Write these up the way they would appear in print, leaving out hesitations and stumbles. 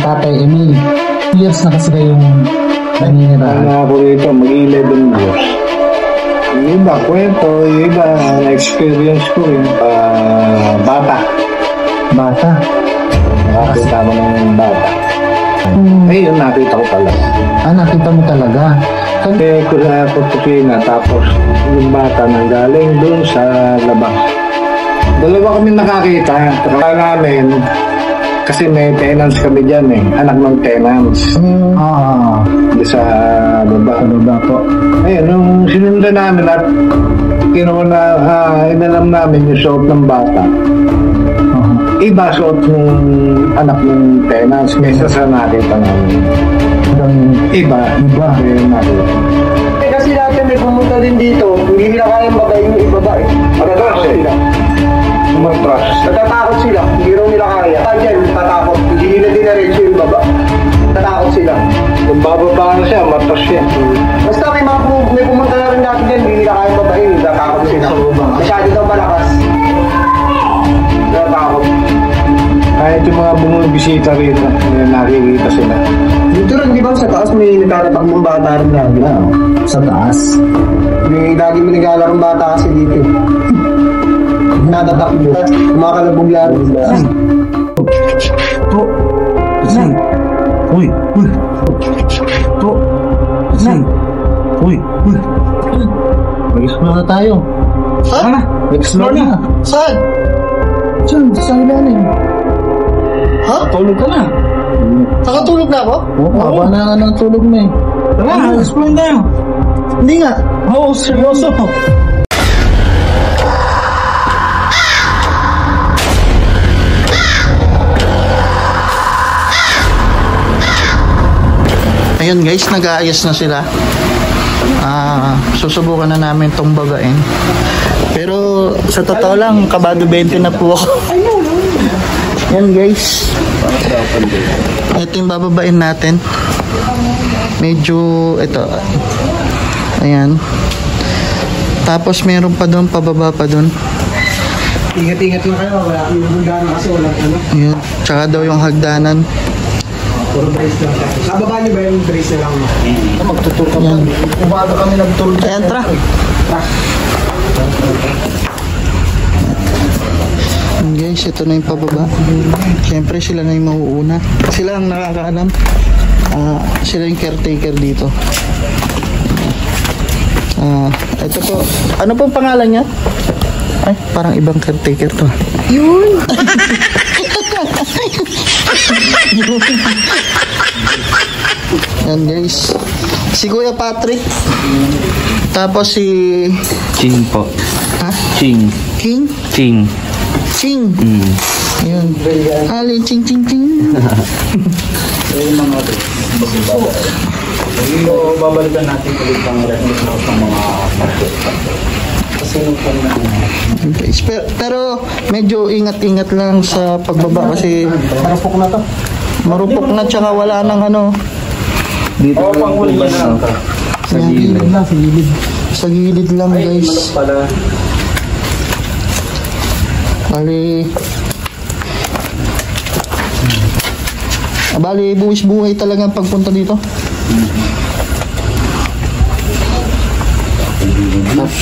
Tatay Emil. Years na kasi kayong naninirahan. Ako rito, mag-11 years. Yung iba, kwento, yung iba, na-experience ko yung bata. Bata? Nakakita mo ng bata. Ayun, nakita ko talaga. Nakita mo talaga? Kasi ko sa kusina, tapos yung bata nanggaling doon sa labas. Dalawa kami nakakita. Kaya namin, kasi may tenants kami dyan anak ng tenants. Sa baba. Sa baba po. Ayun, nung sinundan namin at inalam namin yung suot ng bata. Iba suot ng anak ng tenants kaysa sa nakita namin. Iba. Ayun nakita. Kasi dati may pumunta din dito, hindi nila kayang bagay yung ibaba Natatakot sila. Umatras. Natatakot sila, hindi raw nila kaya. Dyan, tatakot, hindi nila dinaretso yung baba. Natatakot sila. Kung bababa na siya, matras siya. Basta may pumunta na rin dati dyan, hindi nila kayang babayin, natatakot sila. Masyado daw malakas. Natatakot. Kahit yung mga bumibisita rito, nakikita sila. Dito rin, di ba sa taas may nagkakatakbong bata rin lagi? Sa taas? May lagi may nagkalarong bata kasi dito. Natatakbo. Kumakalabog lagi. Po. Nay. Uy. Po. Nay. Uy. Mag-explore na tayo. Ha? Mag-explore na. Saan? Diyan, sa ilalim. Ha? Tulog ka na. Nakatulog na ako? Haba na nga ng tulog mo Tara, explore tayo. Hindi nga. Oo, seryoso. Ayun guys, nag-aayos na sila. Susubukan na namin tong babain. Pero sa totoo lang, kabado 20 na po ako. Yan guys. Ito yung bababain natin. Medyo, ito. Ayan. Tapos meron pa doon, pababa pa doon. Ingat-ingat lang kayo. Wala kang hagdanan kasi walang ano. Ayan. Tsaka daw yung hagdanan. Puro brace lang. Nababa niyo ba yung brace na lang? Magtutur ka pa. Kumada kami nagtulog. Ayan, tara. Guys, ito na yung pababa. Siyempre sila na yung mauuna. Sila ang nakakaalam. Sila yung caretaker dito. Ito po. Ano pong pangalan niya? Ay, parang ibang caretaker to. Yun! Yan guys. Si Kuya Patrick. Tapos si Ching po. Ha? Ching. King? Ching. Ching. Yun. Ali, ching, ching, ching. Babalikan natin ulit ang record ng mga Guys, pero medyo ingat-ingat lang sa pagbaba kasi marupok na to. Marupok na tsaka wala nang ano. Dito lang po ba na? Sa gilid. Sa gilid lang guys. Bali, buwis-buhay talaga ang pagpunta dito.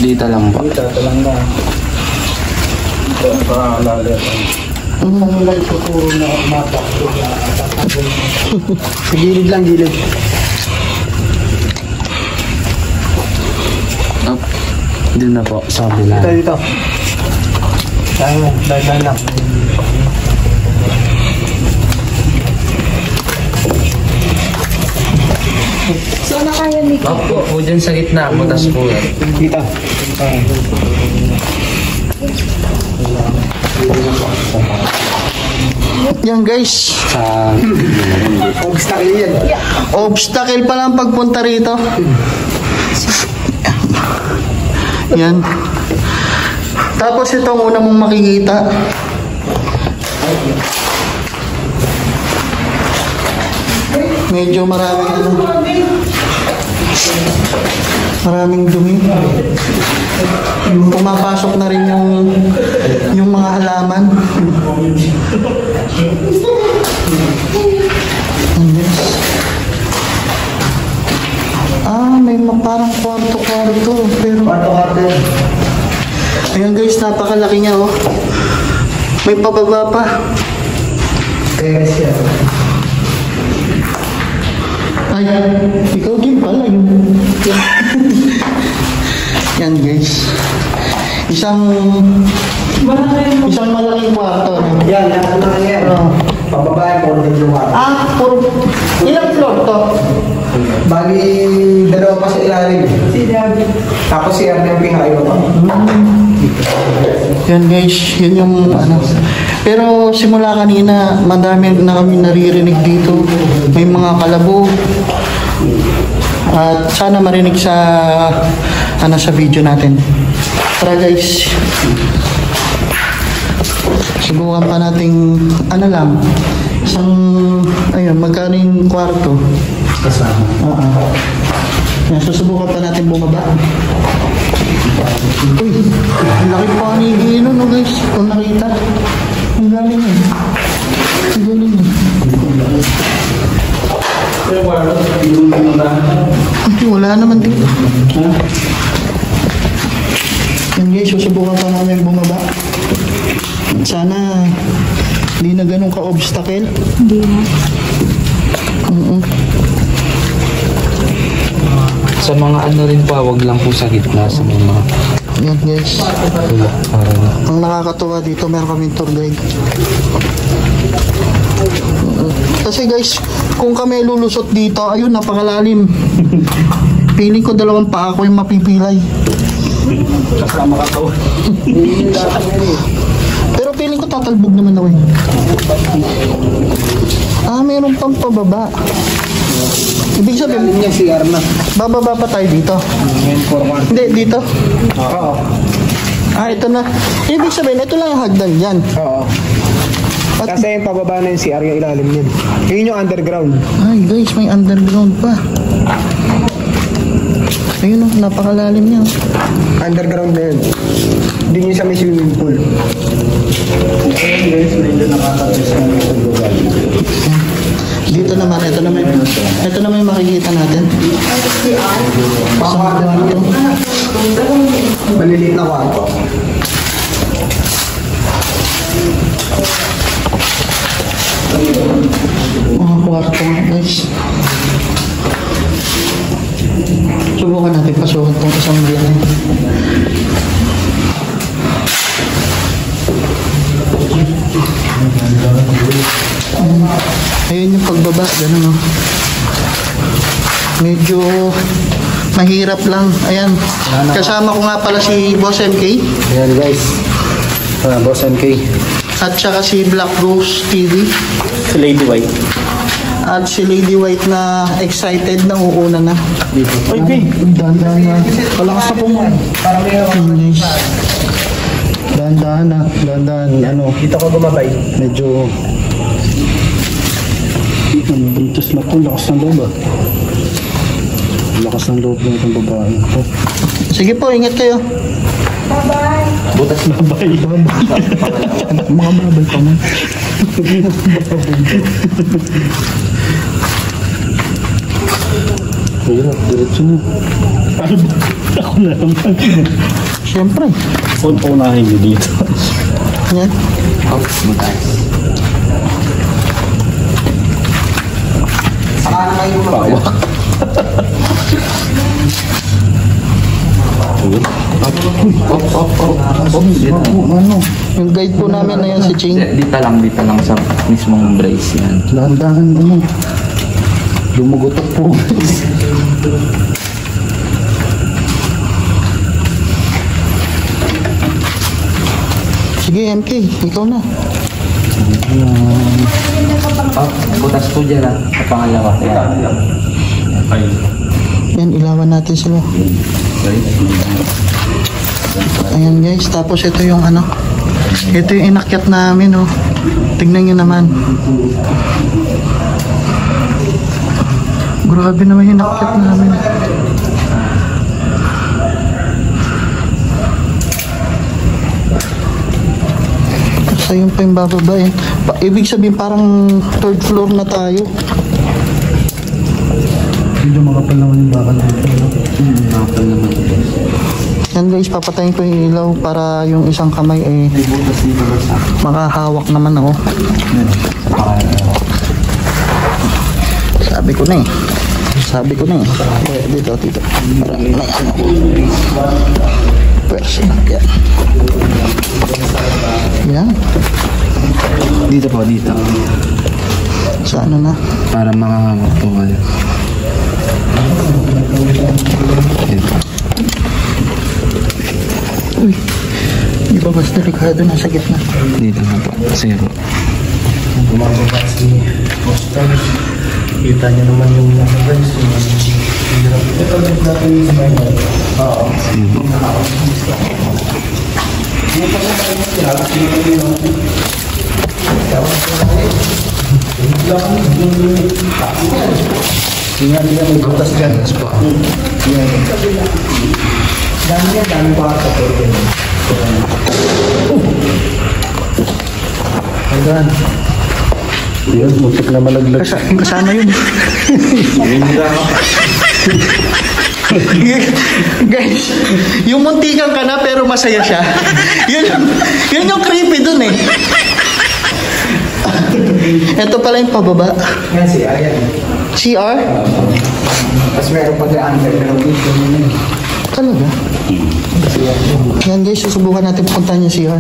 Dito lang po. Sa gilid lang, gilid. Dito na po, sa kabila. Dito. Dahil lang. Saan na kaya ni Opo, po dyan sa gitna, butas po. Dito. Yan guys. Obstacle yan. Obstacle pa lang pagpunta rito. Yan. Tapos ito ang una mong makikita. Medyo maraming dumi. Pumapasok na rin yung mga halaman. parang kwarto-kwarto. Pero, Kwarto-kwarto yun. ayan guys, napakalaki niya oh. May pababa pa. Kaya siya. Ay, ikaw din pala yun. Yan guys. Isang malaking kwarto. Yan, nasa na yan. Pababae po din yung kwarto. Puro. Ilang floor to? Bali, dalawa pa sa ilalim. Tapos siya na yung pinakayo pa. Yan guys, yun yung ano. Pero simula kanina, madami na kami naririnig dito. May mga kalabo. At sana marinig sa sa video natin. Tara guys. Subukan pa nating isang magkano yung kwarto. Kasama. Yan, susubukan pa natin bumaba. Uy, ang laki pa ni no guys. Kung nakita. Ang galing yun. Ang galing yun. Wala naman dito. Yan guys, susubukan pa namin bumaba. Sana hindi na ganun ka-obstacle. Hindi na. Sa mga ano rin pa, wag lang po sa gitna sa mga Yan guys. para Ang nakakatuwa dito, meron kaming tour guide. Kasi guys, kung kami lulusot dito, ayun, napakalalim. Feeling ko dalawang paa ko yung mapipilay. Kasama ka to. Pero feeling ko tatalbog naman ako eh. Meron pang pababa. Ibig sabihin, Niya si Arna. bababa pa tayo dito. Hindi, dito. Oo. Ito na. Ibig sabihin, ito lang yung hagdan yan. Oo. At, Kasi yung pababa na yung CR yung ilalim niyan. Yun yung underground. ay guys, may underground pa. Ayun oh, napakalalim niya. Underground na yun. Hindi niyo sa may swimming pool. Dito naman, ito naman yung makikita natin. Maliliit na kwarto. Mga kwarto nga guys. Subukan natin pasukan tong isang biyahe. Ayun yung pagbaba, ganun oh. Medyo mahirap lang. Ayan. Kasama ko nga pala si Boss MK. Ayan guys. Boss MK. At saka si Black Rose TV. Si Lady White. At si Lady White na excited na uuna na. Okay. Dahan-dahan na. Palakas na po mo. Guys. Dahan-dahan na. Dahan-dahan. Ano. Kita ko gumabay. Medyo buntos na po. Lakas ng loob ah. Lakas ng loob ng itong babae. Sige po, ingat kayo. Bye-bye. Butas na babay. Mga babay pa man. Hirap, diretso na. Ako na naman. Siyempre. Unahin niyo dito. Yan. Saka na kayo gumabay. Ano? Yung guide po namin na yan si Ching. dito lang sa mismong brace yan. Dahan-dahan ano. Lumugotok po. Sige MK, ikaw na. Butas po dyan sa pangalawa. Yan, ilawan natin sila. Ayan guys, tapos ito yung ano. Ito yung inakyat namin oh. Tingnan nyo naman. Grabe naman yung inakyat namin. Tapos ayun pa yung bababa eh. Ibig sabihin parang third floor na tayo. makapal naman yung bakal dito. Makapal naman. Yan guys, papatayin ko yung ilaw para yung isang kamay eh makahawak naman ako. Sabi ko na eh. Dito. Marami na yan. Pwes na. Yan. Dito po, dito. Sa ano na? Para makahawak po kayo. Dito. Uy. Di ba mas delikado na sa gitna? Dito na po. Sige po. Kita niyo naman yung guys. Ito din natin yung smile. Oo. Sige po. Tingnan niya may butas dyan. Dami pa sa pwede. Hanggang. Yun, mutik na malaglag. Kasama yun. Guys, yung muntikan ka na pero masaya siya. Yun yung creepy dun eh. Ito pala yung pababa. Yan si Ayan. CR? Tapos meron pa dyan underground dito. Talaga? Yan guys, susubukan natin puntahan yung CR.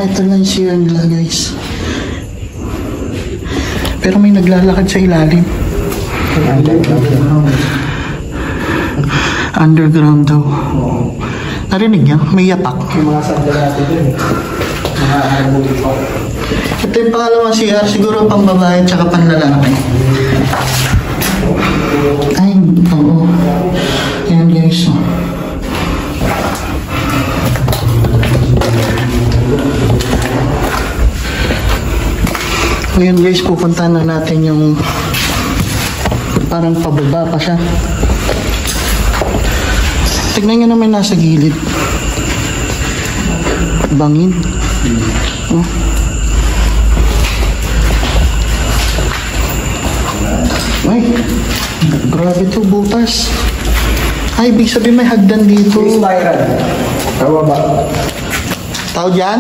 Ito lang yung CR nila guys. Pero may naglalakad sa ilalim. Underground daw. Narinig niya? May yapak. Yung mga sandal natin dun. Mga harbuli pa. Ito yung pangalawang CR. Siguro pang babae tsaka pang lalaki. Ay, oo. Yan guys. Ngayon guys, pupuntahan na natin yung parang pababa pa siya. Tignan nyo naman nasa gilid. Bangin. Oh. Ay, grabe to, butas. Ay, ibig sabihin may hagdan dito. Spiral. Tawa ba? Tao dyan?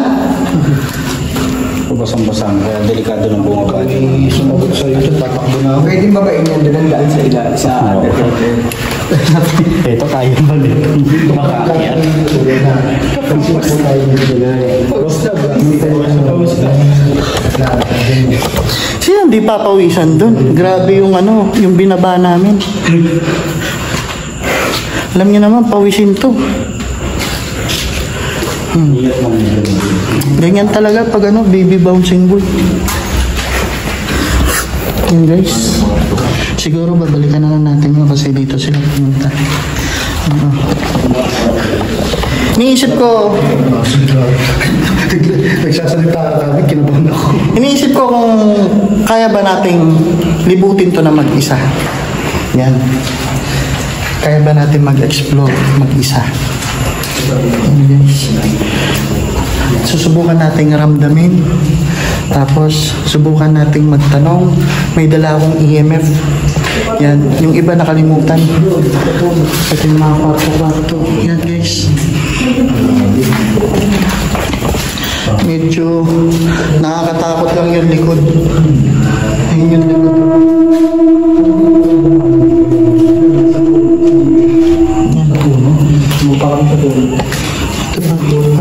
Basang-basang, kaya delikado ng bumaba. Sumagot sa iyo, tatakbo na ako. Pwede babain yan doon ang daan sa ila sa underground. Ito kaya ba nito? Makakayat. Sino hindi papawisan doon? Grabe yung ano, yung binaba namin. Alam niyo naman, pawisin to. Ganyan talaga pag ano, baby bouncing ball. Yan guys. Siguro babalikan na lang natin yun kasi dito sila pumunta. Iniisip ko, Nagsasalita kami, kinabahan ako. iniisip ko kung kaya ba nating libutin to na mag-isa. Yan. Kaya ba natin mag-explore mag-isa? Susubukan nating ramdamin. Tapos, subukan nating magtanong. May dala akong EMF. Yan. Yung iba nakalimutan. Kasi mga kwarto-kwarto. Yan guys. Medyo nakakatakot lang yung likod. Ayun yung likod. Yan. Mukha kami sa doon. Ito ba?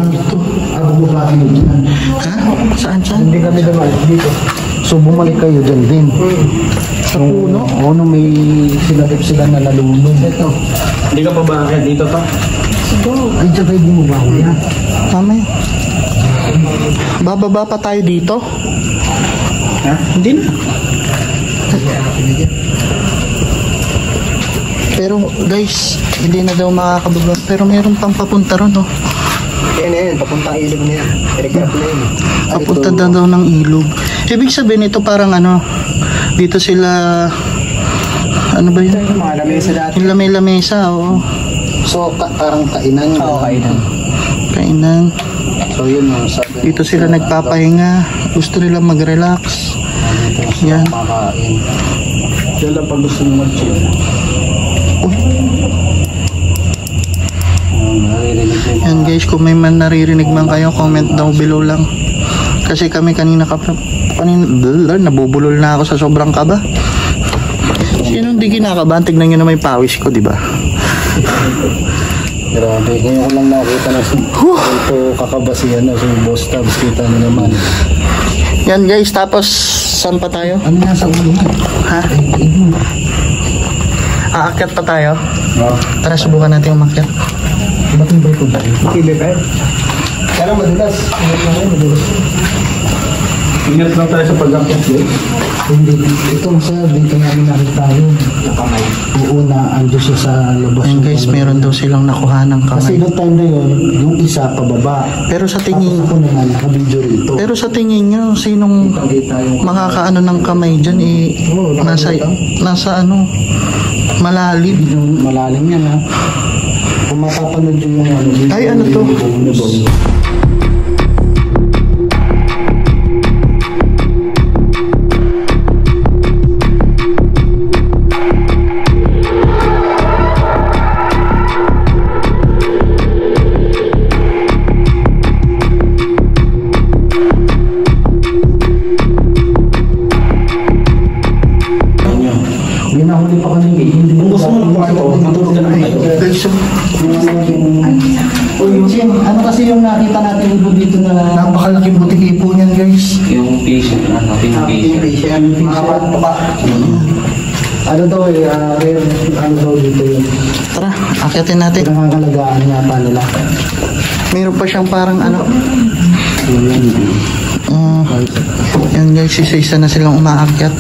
Ito. Mukha kami dyan. Ha? Saan? Hindi kami naman dito. So bumalik kayo dyan din. Sa puno? Oo, nung may silakip sila na nalulunod. Ito. Hindi ka pa ba dito pa? Ay, dyan kayo bumaba ko yan. Mamaya. Bababa pa tayo dito? Ha? Hindi na. Pero guys, hindi na daw makakababa. Pero meron pang papunta ron, no? Yan, papuntang ilog na yan. Telegraph na yun. Papunta na daw ng ilog. Ibig sabihin ito parang ano, dito sila, ano ba yun? Yung mga lamesa dati. Yung lamesa, oo. So, parang kainan. Oo, kainan. Kainan. So, yun o. Sabi. Dito sila nagpapahinga. gusto nila mag-relax. Yan. Diyan lang pag gusto nyo mag-chill. Yan guys, kung may man naririnig man kayo, comment down below lang. Kasi kami kanina nabubulol na ako sa sobrang kaba. Sino hindi kinakabahan? Tignan nyo na may pawis ko, di ba? Grabe, ngayon ko lang nakita na si kakabasihan na si Boss Tabs. Kita mo naman. Yan guys, tapos saan pa tayo? Ano nasa ulo mo? Ha? Aakyat pa tayo? Oo. Tara, subukan natin umakyat. Ba't yung bike ko ba? Hindi ba? Kaya madulas. Ingat lang tayo sa pag-akyat eh. Hindi. Itong sa dito namin nakita yun. Nakamay. Uuna, ando siya sa labas. Yan guys, meron daw silang nakuha ng Kasi kamay. noong time na yun, yung isa pababa. Pero sa tingin, Tapos ako naman, nakabidyo rito. pero sa tingin nyo, sinong makakaano ng kamay dyan nasa ano, malalim. Yung malalim yan ha. Kung mapapanood yung ano. Ay, ano to? Ginahuli pa kami. Kung gusto mo ng kwarto, matulog ka na kayo. Ano kasi yung nakita natin dito na Napakalaking butiki po niyan guys. Yung patient, yung patient. ano daw eh, ano daw dito yun. Tara, akyatin natin. Pinangangalagaan yata nila. Meron pa siyang parang ano. Yan guys, isa-isa na silang umaakyat.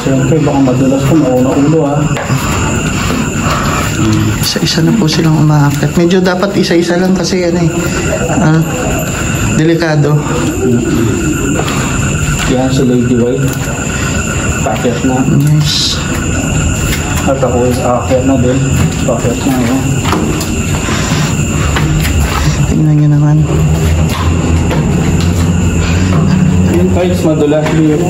Siyempre, baka madulas ko, mauna ulo ha. Isa-isa na po silang umaakyat. Medyo dapat isa-isa lang kasi ano eh. Delikado. Yan si Lady White. Paket na. Nice. At ako is akyat na din. Paket na ako. Tingnan nyo naman. Yung tiles madulas yun.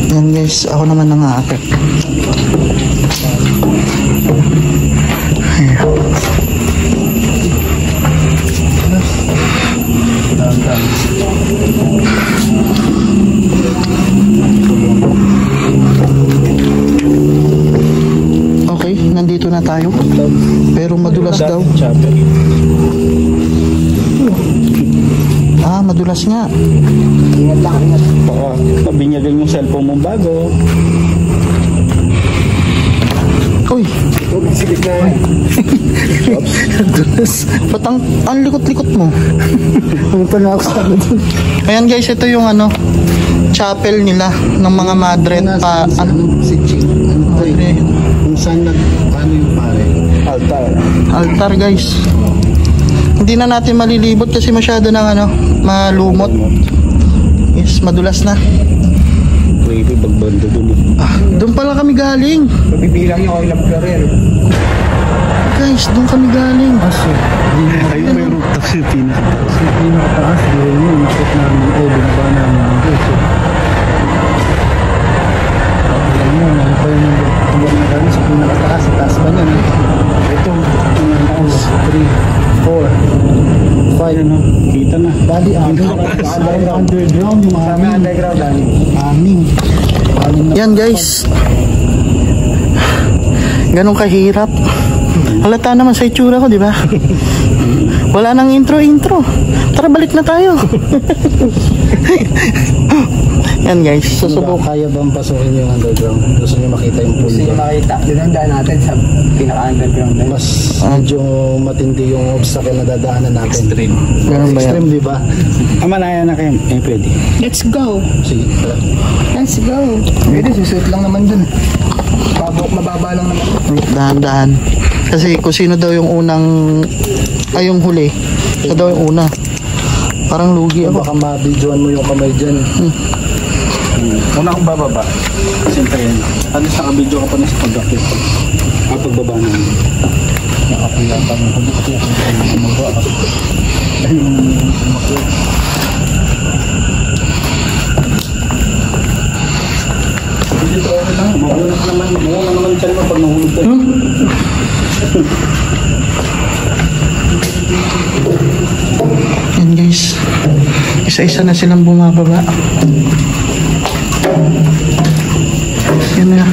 Yan guys, ako naman nang-aakyat. Okay, nandito na tayo. Pero madulas daw. Madulas nga. Ingat lang, ingat. Baka pabinyagan yung cellphone mong bago. Uy! Sige na. Madulas. Ba't ang likot-likot mo? Punta na ako sa doon. Ayan guys, ito yung ano, chapel nila ng mga madre. Si Ching. Kung saan paano yung pare? Altar. Altar guys. Hindi na natin malilibot kasi masyado ng ano, malumot. Yes, madulas na. Pwede bagbanda doon. Doon pala kami galing. Mabibilang yung ilang floor. Guys, doon kami galing. Ayun may rooftop yung pinakataas. Yung pinakataas, yun, nakit namin, binaba namin yung gusto. Alam mo, ano pa yung tuwag na kami sa pinakataas, taas pa niyan. Ito, 3, 4, 5, kita na. Bali, underground yung aming. Underground lang. Aming. Yan guys. Ganun kahirap. Halata naman sa itsura ko, di ba? Wala nang intro. Tara, balik na tayo. Yan guys, susubok. Kaya bang pasukin yung underground? Gusto niyo makita yung pool? Gusto nyo makita. Dinandaan natin sa pinaka-underground. Mas medyo matindi yung obstacle na dadaanan natin. Extreme. Ganun ba yan? Extreme, di ba? Amanaya na kayo. Pwede. Let's go. Sige. Let's go. Pwede, susuot lang naman dun. Mababa lang naman. Dahan-dahan. Kasi kung sino daw yung unang, ay yung huli, siya daw yung una. Parang lugi ako. Baka ma-videoan mo yung kamay dyan. Una akong bababa. Siyempre yun. Alis naka-video ka pa na sa pag-akit. Pagbaba namin. Yan guys, isa-isa na silang bumababa. Yan na.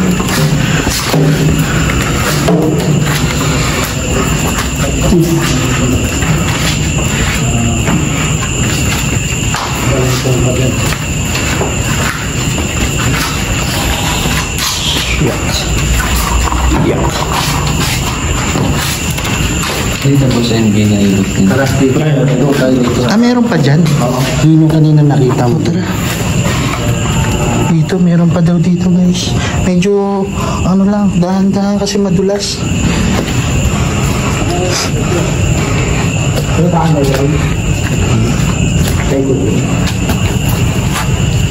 Dito po sa MB na ilot. Taras dito. Dito tayo dito. Meron pa dyan? Yun yung kanina nakita mo. Tara. Dito, meron pa daw dito guys. Medyo, ano lang, dahan-dahan kasi madulas.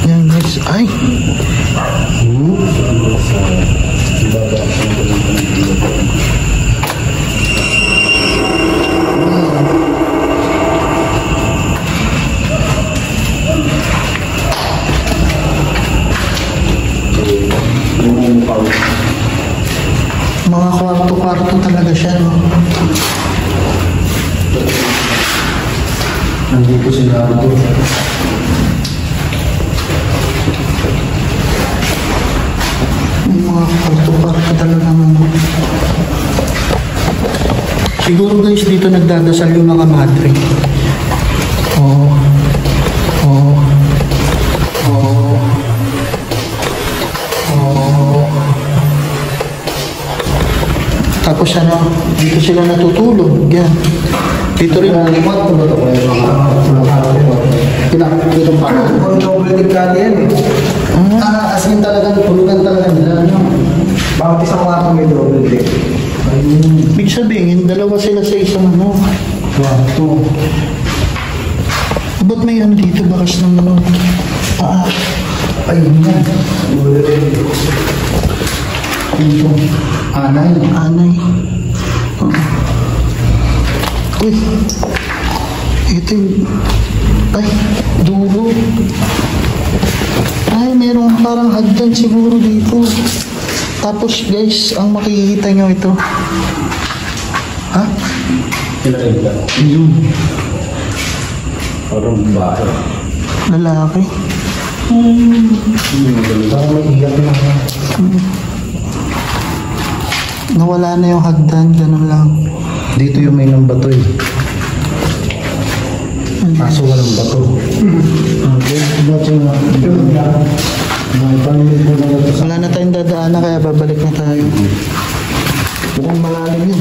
Yan guys, ay. Mga kwarto-kwarto talaga siya, no? Nandito sila dito. May mga kwarto-kwarto talaga, no? Siguro guys, dito nagdadasal yung mga madre. Oo. Oo. Oo. Oo. Tapos ano, dito sila natutulog. Yan. Dito rin. Pinakitong pa. Double kati yan eh. As in talagang tulugan talaga nila. Bawat isang kwarto may double deck. Ibig sabihin, dalawa sila sa isang ano. Kwarto. Ba't may ano dito? Bakas ng ano? Ayun yan. Dito. Anay. Anay. Uy. Ito yung... Ay, dulo. Ay, merong parang hagdan siguro dito. Tapos guys, ang makikita nyo ito. Ha? Yun. Parang bahay. Lalaki. Parang may iyak na. Nawala na yung hagdan, ganun lang. Dito yung may ng bato eh. Kaso walang bato. Wala na tayong dadaanan kaya babalik na tayo. Mukhang malalim yun.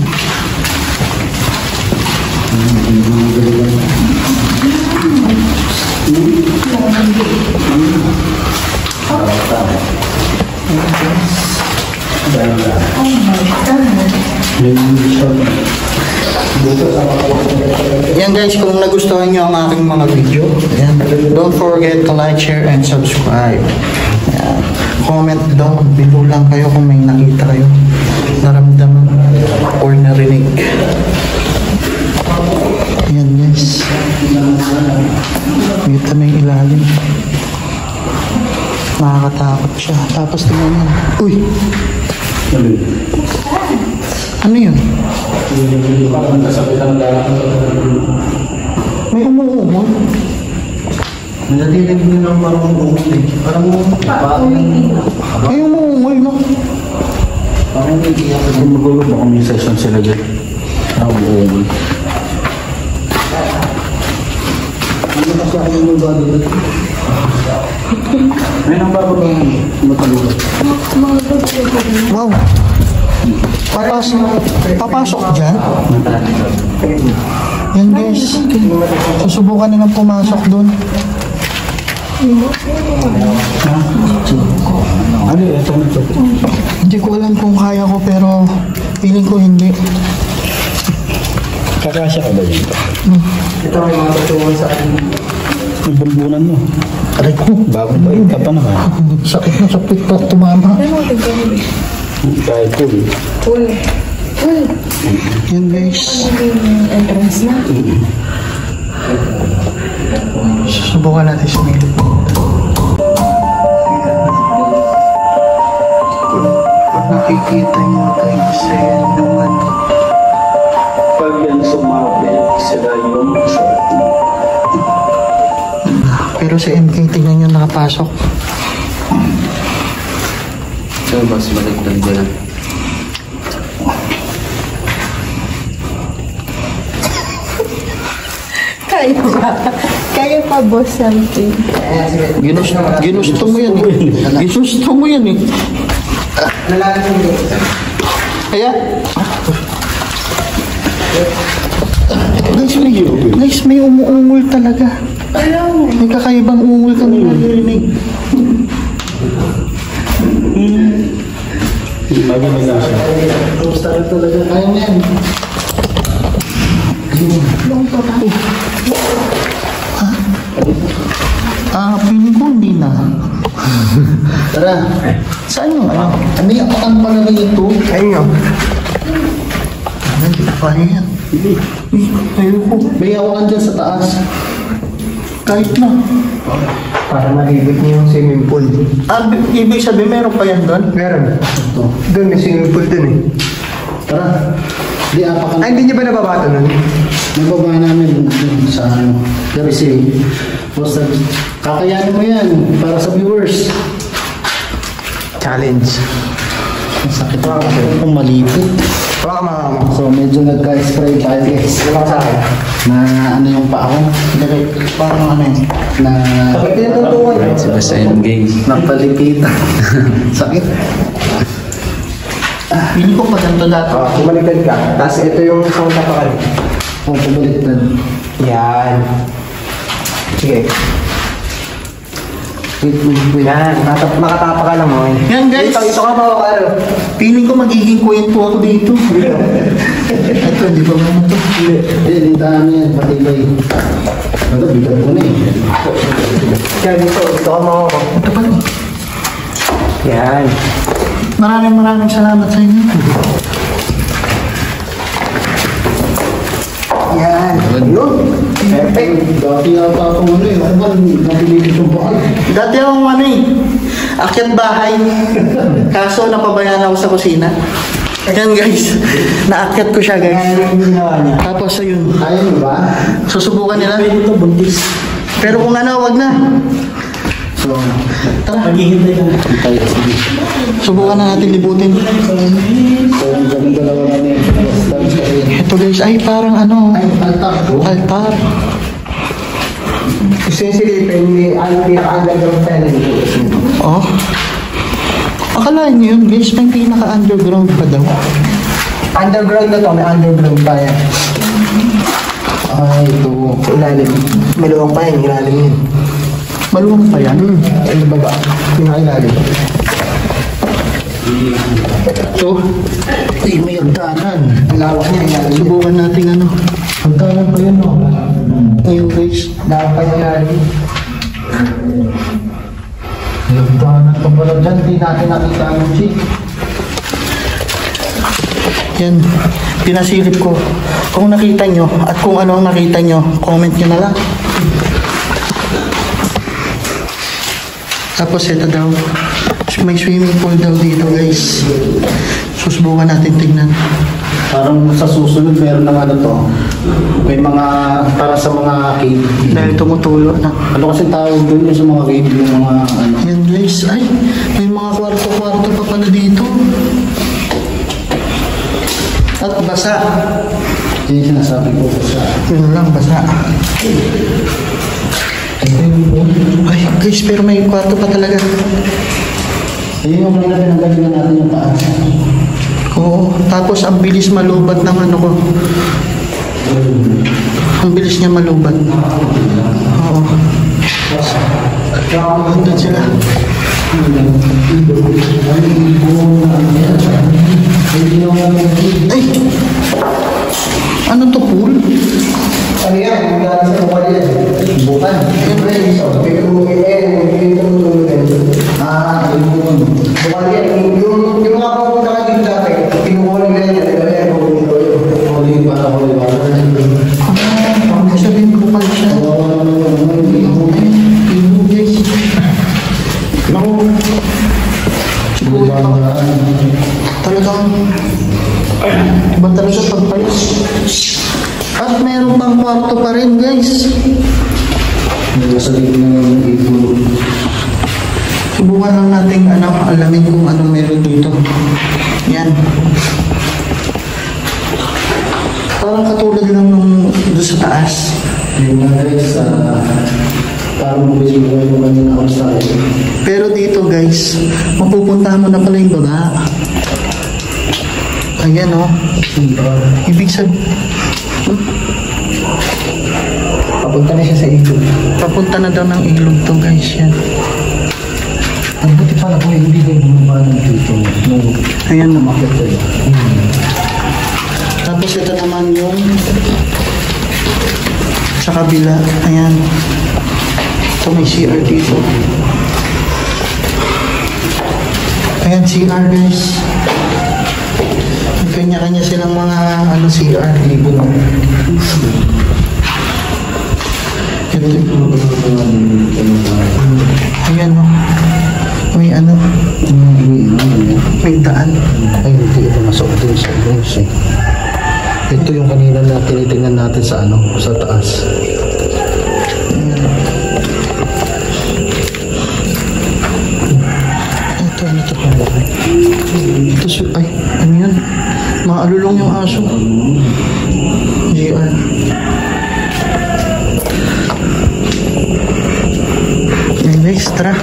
Yan guys, kung nagustuhan nyo ang aking mga video, yan, don't forget to like, share, and subscribe. Yan. Comment down below lang kayo kung may nakita kayo, naramdaman, or narinig. Yan guys. Kita may ilalim. Nakakatakot siya. Tapos tingnan yan. Uy! Ano yun? May umuumon. Natinig nyo ng parang umuumol. Parang May umuumol, no? parang may iyak. Kung magulo baka may session sila dyan. Parang umuumol. Ano na siya kung yung bago dito? May nang bago bang matalugan? Wow! Papasok dyan? Yan guys. Susubukan nilang pumasok doon. Ano yun? Ito na ito. Hindi ko alam kung kaya ko pero feeling ko hindi. Kakasya ka ba yun? Ito ang mga tutungan sa akin. Yung bumbunan mo. Aray ko. Bago ba yun? Ka pa naman. Sakit na sakit pa tumama. Kahit cool. Yan guys. Entrance na. Subukan natin sa may loob. Nakikita nyo guys, ayan yung ano. Pag yan sumabit, sila yung Pero sa MK, tingnan nyo nakapasok. So, boss, baliktad ko lang. Kaya pa. Kaya pa, boss, something. Ginusto mo yan eh. Ginusto mo yan eh. Kaya, guys, may umuungol talaga. May kakaibang ungol kami narinig. Kamusta ka talaga? Kaya mo yan. Piling ko hindi na. Tara. Saan yung ano? Ano yung apakan pala na ito? Ayun yun. Hindi pa yan. Ayun ko. May awakan dyan sa taas. Kahit na. Para malibig niyo yung swimming pool. Ibig sabihin meron pa yan doon? Meron. Doon may swimming pool doon eh. Tara. Di apakan. Ay, hindi niyo ba nababato nun? Nababa namin sa ano. Pero basta kakayanin mo yan para sa viewers. Challenge. Ang sakit na kung malipit. Baka makakama. So medyo nagka-spray tayo guys. Wala ka sa akin. Na ano yung pa ako? Parang ano yun? Na Sakit din ang tuntuan. Si Basta Game. napalipit. Sakit. Piling ko pa ganito dati. Kumaligtad ka. Tapos ito yung sound na pakal. O pabaliktad. Yan. Sige. Yan. Makatapa ka lang mo. Yan guys. Ito ka ba ka? Piling ko magiging kwento ako dito. Ito, hindi ba mo ito? Hindi, lintahan yan. Patibay. Ito, bigat ko na eh. Kaya dito ka mo. Ito pa rin. Yan. Maraming salamat sa inyo. Yan. Yun. Perfect. Dati yata akong ano eh. Ako ba, napililit yung bakal. Dati akong ano eh, akyat bahay. Kaso napabayaan ako sa kusina. Yan guys, naakyat ko siya guys. Tapos ayun, Kaya mo ba? susubukan nila. Pero kung ano, wag na. So, Tara, tayo sige. subukan na natin libutin. So, yung gawin dalawa namin. Basta Ito guys, ay parang ano, altar ko. altar. Gusto yung silipin ni pinaka-underground tayo dito. Oh. Akalain niyo yun guys, may pinaka-underground pa daw. Underground na to, may underground pa yan. Ay, ito. Sa ilalim. May luwang pa yan, ilalim yun. Maluwang pa yan. Ano ba ba? Pinaka-ilalim. So, Ay, may hagdanan. Ang lawak niya, ilalim. subukan natin ano. Hagdanan pa yun, no? Ayun guys. Lawak pa yung ilalim. May hagdanan pa pala dyan. Hindi natin nakita ang chick. Yan, pinasilip ko. Kung nakita nyo at kung ano ang nakita nyo, comment nyo na lang. Tapos ito daw, may swimming pool daw dito guys. Susubukan natin tignan. Parang sa susunod, meron na ano to. May mga, para sa mga cave. Dahil tumutulo na. Ano kasi tawag doon yung sa mga cave, yung mga ano. Yan guys, ay, may mga kwarto-kwarto pa pala dito. At basa. Yun yung sinasabi ko sa... Yun lang, basa. Ay guys, pero may kwarto pa talaga. Ayun yung mga pinanggalingan natin yung taas. Oo, tapos ang bilis malubat ng ano ko. Ang bilis niya malubat. Oo. Andun sila. Ay! Ano to, pool? Ano yan? Yung galing sa bukal yan. Bukan. Siyempre, may tumulong yan. May tumulong yan. Yun. Bukal yan. Yung mga papunta ka dito dati, pinukuha nila yan. Diba yan? Pupunta yun. meron pang kwarto pa rin, guys. Subukan lang natin alamin kung anong meron dito. Yan. Parang katulad lang nung doon sa taas. Yung mga guys, parang mabis mo yung kanina ako sa akin. Pero dito guys, mapupuntahan mo na pala yung baba. Ayan o. Ibig sabihin, Papunta na siya sa ilog. papunta na daw ng ilog to guys. Yan. Ang buti pala kung hindi kayo bumaba ng dito. Ayan o. Bakit kayo? Tapos ito naman yung sa kabila. Ayan. So may CR dito. Ayan CR guys. May kanya-kanya silang mga CR. Ayan o. May may daan. Ay, hindi ito masok din sa bronze eh. Ito yung kanina na tinitingnan natin sa sa taas. Ito, ano ito? Ito siya, ay, ano yan? Maalulong yung aso. GR. Ayan guys, tara.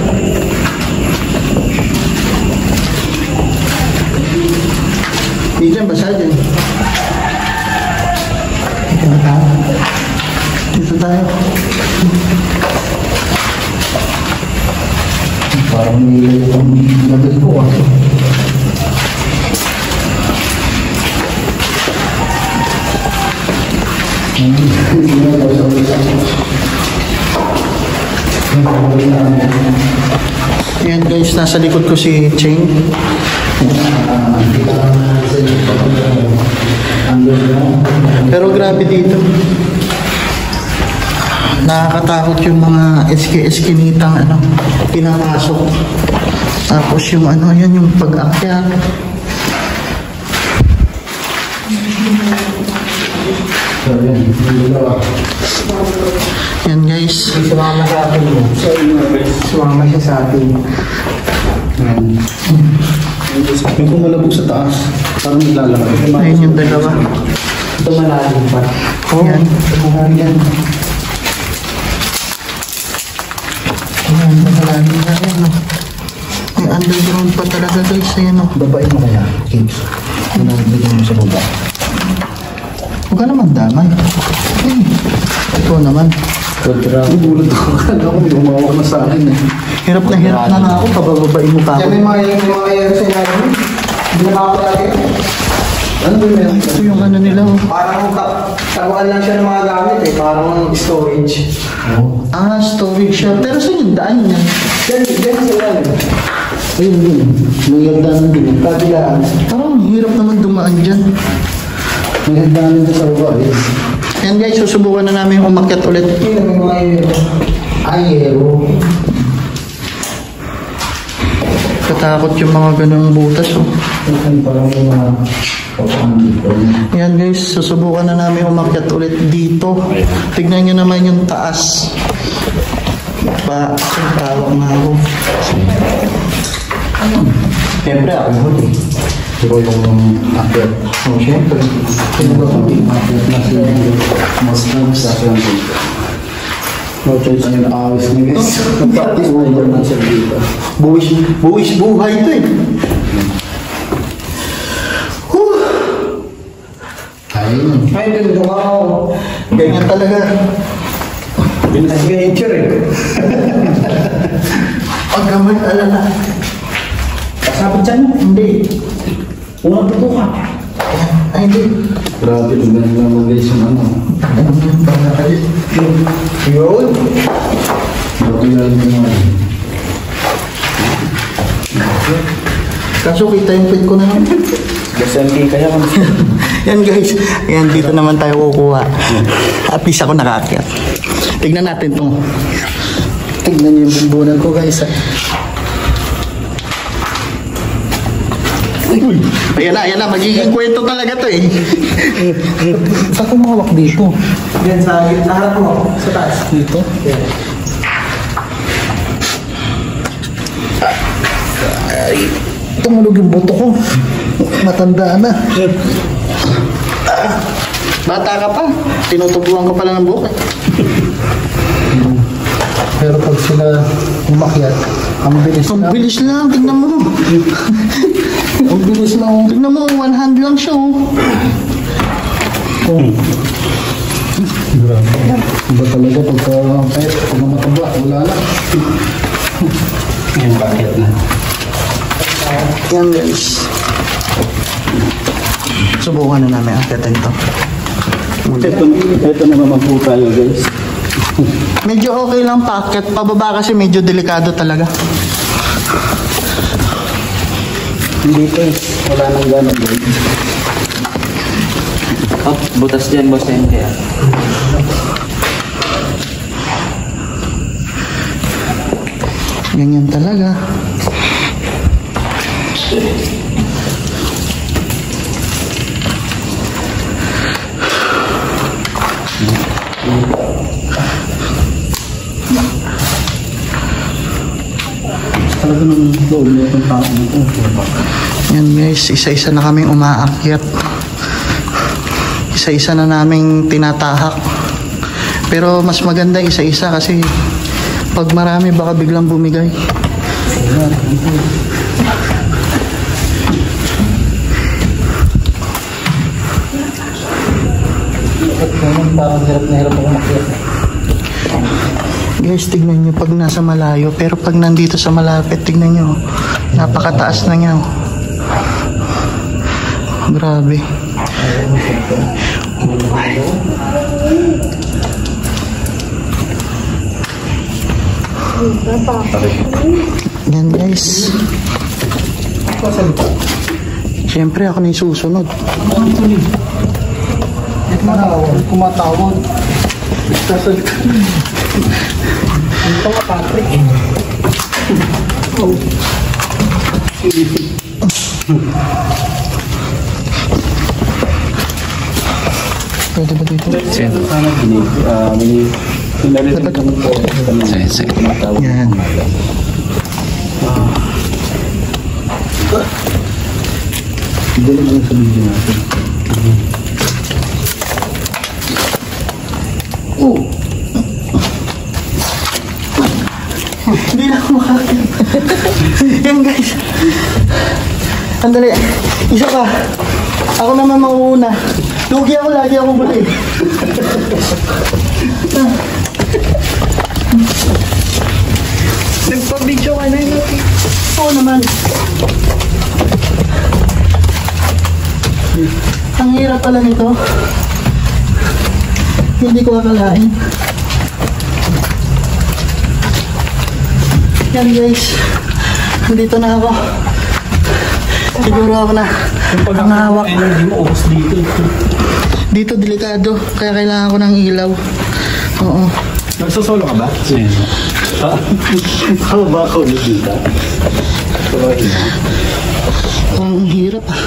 Dito yan, basa dyan. Dito tayo. Parang nilay yung level ko Ayan guys, nasa likod ko si Cheng. Pero grabe dito. Nakakatakot yung mga eskinitang pinapasok. Tapos yung yan yung pag-akyat. Yan guys. Sumama sa atin mo. Sumama siya sa atin. Yung kumalabog sa taas, parang naglalakad. Ayun yung dalawa. Ito malalim pa. Yan. Yan. Ayan, malalim na yan. May underground pa talaga guys. Ayan o. Babae mo kaya, Kate. Nalagyan mo sa baba. Huwag ka naman damay. Ito naman. Nagulat ako. Kala ko may umawak na sa akin eh. Hirap na nga ako. Pabababain mo pa ako. Yan may mga yan sa ilalim. Hindi na makakalagay. Ano ba meron? Ito yung nila oh. Parang taguan lang siya ng mga gamit eh. Parang storage. Ah, storage siya. Pero saan yung daan niya? Yan sa ilalim. Ayun yun. May hagdanan din. Kabilaan. Parang hirap naman dumaan dyan. May hagdanan din sa baba eh. Yan guys, susubukan na namin umakyat ulit. Yan may mga yero. Ayero. Katakot yung mga ganung butas oh. Ito parang yung mga Yan guys, susubukan na namin umakyat ulit dito. Tignan nyo naman yung taas. Tawag na ako. Siyempre ako huli. Pero yung akyat. Oh, siyempre. Sino ba kung akyat na si Mustang sa akyat dito? No choice ang awis na guys. Nag-practice na yun naman siya dito. Buwis buhay ito eh. Ayun. Ay, ganito ka ako. Ganyan talaga. Adventure eh. Pag naman alala. Kasapit dyan. Hindi. Umabuto ka. Ay hindi. Grabe, tingnan naman guys yung ano. Yun. Grabe yan naman. Kaso kita yung pin ko na naman. SMP kaya kung Yan guys. Yan, dito naman tayo kukuha. At least ako nakaakyat. Tignan natin itong. Tignan niyo yung bumbunan ko guys. Ayan na, magiging kwento talaga to eh. Saan ko mahawak dito? Yan sa harap mo, sa taas. Dito? Ay, tumulog yung buto ko. Matanda na. Bata ka pa, tinutubuan ka pala ng buhok eh. Pero pag sila umakyat, ang bilis Ang na. bilis lang, tignan mo. Ang bilis na. Tignan mo, one hand lang siya oh. Grabe. Iba talaga pagka mataba, wala na. Yan, bakit na? Yan guys. Subukan na namin akitin to. Ito naman po tayo guys. Medyo okay lang paakyat, pababa kasi medyo delikado talaga. Dito wala nang gano'n guys. Oh, butas dyan, boss na yun kaya. Ganyan talaga. Talaga nang doon na itong tao nito. Yan guys, isa-isa na kaming umaakyat. Isa-isa na naming tinatahak. Pero mas maganda isa-isa kasi pag marami baka biglang bumigay. At naman parang hirap na hirap ako makyat. Guys, tignan nyo pag nasa malayo. Pero pag nandito sa malapit, tignan nyo. Napakataas na niya. Grabe. Yan guys. Siyempre ako na yung susunod. Kumatawag. Sasalita. Ito nga Patrick eh. Pwede ba dito? Sana pinalitin kami po. Yan. Dali lang sa video natin. Hindi na ako makakita. Yan guys. Andali. Isa ka. Ako naman mauuna. Lugi ako, lagi ako buli. Nagpa-video ka na yun. Oo naman. Ang hirap pala nito. Hindi ko akalain. Yan guys. Nandito na ako. Siguro ako na ang hawak. Energy mo, ubos dito. Dito delikado. Kaya kailangan ko ng ilaw. Oo. Nagsosolo ka ba? Ano ba ako dito? Ang hirap ah.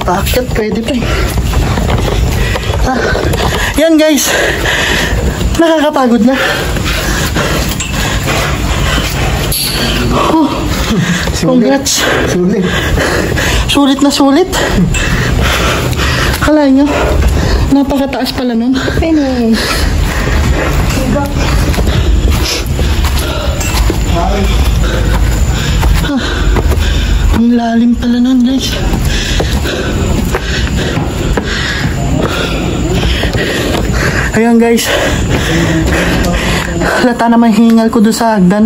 Bakit? Pwede pa eh. Yan guys. Nakakapagod na. Congrats. Sulit na sulit. Akala nyo, napakataas pala nun. Finish. Ang lalim pala nun guys. Ayan guys. Halata naman hingal ko doon sa hagdan.